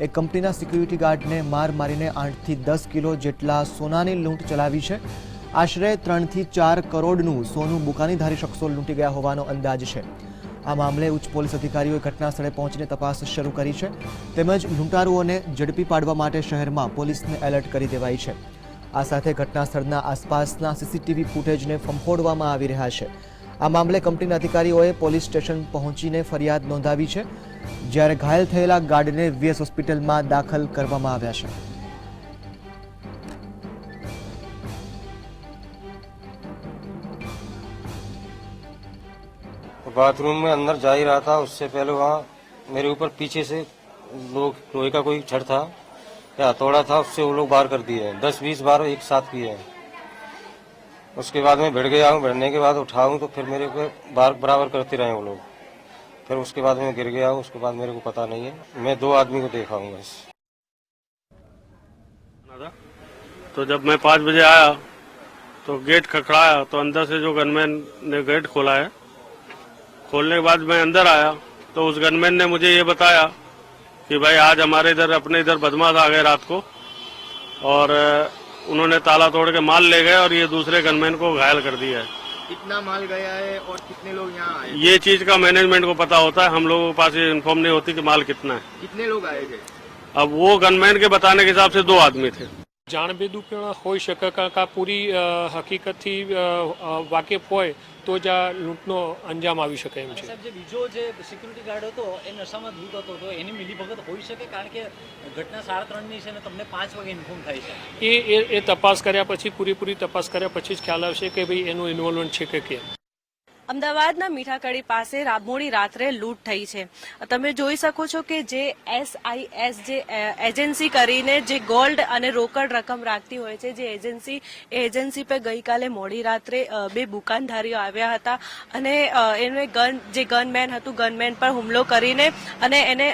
એક કંપનીના સિક્યુરિટી ગાર્ડને માર મારીને 8 થી 10 કિલો જેટલા સોનાની લૂંટ ચલાવી છે। આશરે 3 થી 4 કરોડનું સોનું બુકાનીધારી શખ્સો લૂંટી ગયા હોવાનો અંદાજ છે। આ મામલે ઉચ્ચ પોલીસ અધિકારીઓએ ઘટના સ્થળે પહોંચીને તપાસ શરૂ કરી છે, તેમજ લૂંટારુઓને ઝડપી પાડવા માટે શહેરમાં પોલીસને એલર્ટ કરી દેવાઈ છે। આ સાથે ઘટના સ્થળના આસપાસના સીસીટીવી ફૂટેજને ફંફોડવામાં આવી રહ્યા છે। આ મામલે કંપનીના અધિકારીઓએ પોલીસ સ્ટેશન પહોંચીને ફરિયાદ નોંધાવી છે, જ્યારે ઘાયલ થયેલા ગાર્ડને વીએસ હોસ્પિટલમાં દાખલ કરવામાં આવ્યા છે। बाथरूम में अंदर जा ही रहा था, उससे पहले वहाँ मेरे ऊपर पीछे से लोहे का कोई छड़ था या हथौड़ा था, उससे वो लोग बाहर कर दिए हैं। 10-20 बार एक साथ किए हैं। उसके बाद मैं भिड़ गया हूँ, भिड़ने के बाद उठा हूँ तो फिर मेरे को बार बराबर करते रहे वो लोग। फिर उसके बाद मैं गिर गया हूँ, उसके बाद मेरे को पता नहीं है। मैं 2 आदमी को देखा हूँ बस। तो जब मैं 5 बजे आया तो गेट खड़खड़ाया तो अंदर से जो गनमैन ने गेट खोला है, खोलने के बाद मैं अंदर आया तो उस गनमैन ने मुझे ये बताया कि भाई आज हमारे इधर अपने इधर बदमाश आ गए रात को और उन्होंने ताला तोड़ के माल ले गए और ये दूसरे गनमैन को घायल कर दिया है। कितना माल गया है और कितने लोग यहाँ आए? ये चीज का मैनेजमेंट को पता होता है, हम लोगों के पास ये इन्फॉर्म नहीं होती कि माल कितना है। कितने लोग आए थे? अब वो गनमैन के बताने के हिसाब से 2 आदमी थे। જાણબેદું પણ હોઈ શકે કારણ કે પૂરી હકીકતથી વાકેફ હોય તો જ આ લૂંટનો અંજામ આવી શકે એમ છે। સાહેબ, જે બીજો જે સિક્યુરિટી ગાર્ડ હતો એ નશામાં ધૂત હતો તો એની મિલીભગત હોઈ શકે, કારણ કે ઘટના 3:30ની છે અને તમને 5 વાગે ઇન્ફોર્મ થાય છે। એ તપાસ કર્યા પછી પૂરેપૂરી તપાસ કર્યા પછી જ ખ્યાલ આવશે કે ભાઈ એનું ઇન્વોલ્વમેન્ટ છે કે કેમ। અમદાવાદના મીઠાકડી પાસે મોડી રાત્રે લૂંટ થઈ છે। તમે જોઈ શકો છો કે જે SIS જે એજન્સી કરીને જે ગોલ્ડ અને રોકડ રકમ રાખતી હોય છે, જે એજન્સી પર ગઈકાલે મોડી રાત્રે 2 દુકાનધારીઓ આવ્યા હતા અને એને જે ગનમેન હતું ગનમેન પર હુમલો કરીને અને એને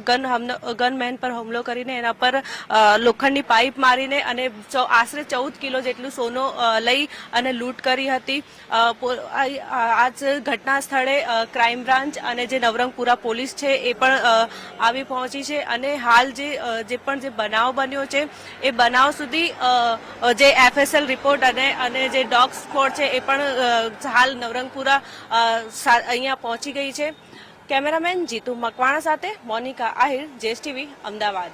ગનમેન પર હુમલો કરીને એના પર લોખંડની પાઇપ મારીને અને આશરે 14 કિલો જેટલું સોનું લઈ અને લૂંટ કરી હતી। આજ ઘટના સ્થળે ક્રાઇમ બ્રાન્ચ અને જે નવરંગપુરા પોલીસ છે એ પણ આવી પહોંચી છે અને હાલ જે બનાવ બન્યો છે એ બનાવ સુધી જે FSL રિપોર્ટ અને જે ડોગ સ્ક્વોડ છે એ પણ હાલ નવરંગપુરા અહીંયા પહોંચી ગઈ છે। કેમેરામેન જીતુ મકવાણા સાથે મોનિકા આહિર, JSTV, અમદાવાદ।